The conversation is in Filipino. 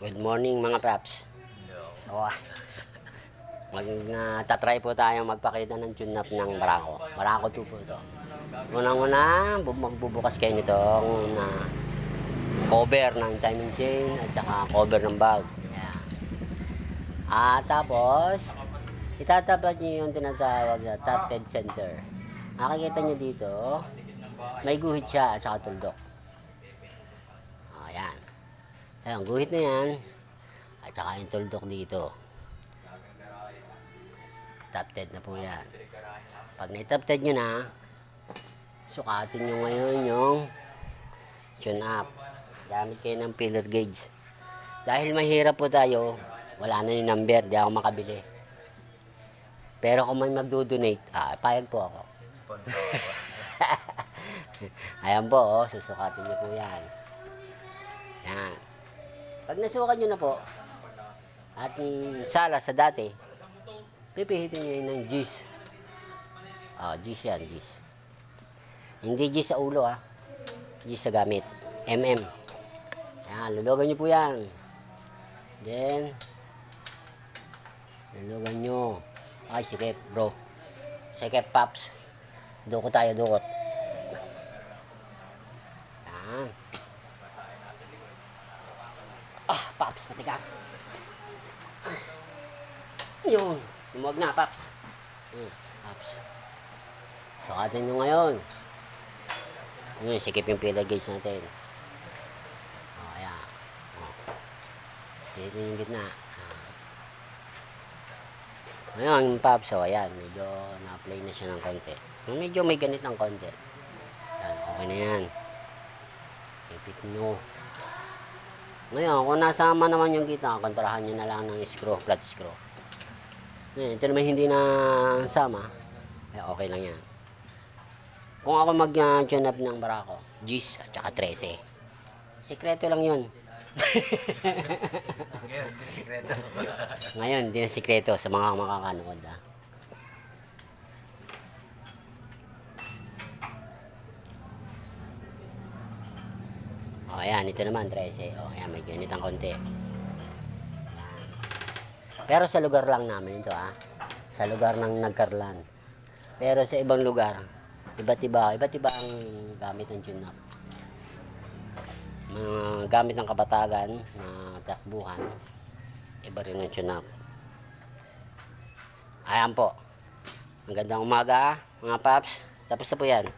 Good morning mga paps. Oh, tatry po tayo magpakita ng tune-up ng Barako. Barako 2 po ito. Unang-una, magbubukas kayo nitong cover ng timing chain at saka cover ng valve. Yan. At tapos, itatapat nyo yung tinatawag na top dead center. Makikita nyo dito, may guhit siya at saka tuldok. Ayan. Ayan, guhit na yan. At saka yung tuldok dito. Top dead na po yan. Pag na-top dead nyo na, sukatin nyo ngayon yung tune up. Gamit kayo ng filler gauge. Dahil mahirap po tayo, wala na yung number, di ako makabili. Pero kung may magdo-donate, payag po ako. Sponsor. Ayan po, susukatin nyo po yan. Yan. Pag nasukat nyo na po, at sala sa dati, pipihitin nyo yun ng G's. G's yan, G's. Hindi G's sa ulo, G's sa gamit. MM. Yan, lulugan nyo po yan. Then, lulugan nyo. Ay, sikip, bro. Sikip, paps. Dukot tayo, dukot. Yan. Paps, matigas. Yun. Lumuwag na, paps. Paps. Sukatin nyo ngayon. Yun, sikip yung filler gauge natin. Ayan. Dito yung gitna. Ngayon, paps, ayan. Medyo na-apply na siya ng konti. Medyo may ganit ng konti. Ayan, okay na yan. Ipit nyo. Ngayon, kung nasama naman yung gitna, kontrahan nyo na lang ng screw, flat screw. Ngayon, ito naman hindi na sama, okay lang yan. Kung ako mag-tune up ng Barako, G's at saka 13. Sikreto lang yun. Ngayon, hindi na sikreto. Ngayon, hindi na sikreto sa mga makakanood. Ayan, ito naman 13. Ayan, may ganit ang konti. Ayan. Pero sa lugar lang namin ito, sa lugar ng Nagkarlan. Pero sa ibang lugar, iba't iba ang gamit ng tune up. Mga gamit ng kabatagan na takbuhan, iba rin ang tune up. Ayan po. Magandang umaga, mga paps. Tapos na po yan.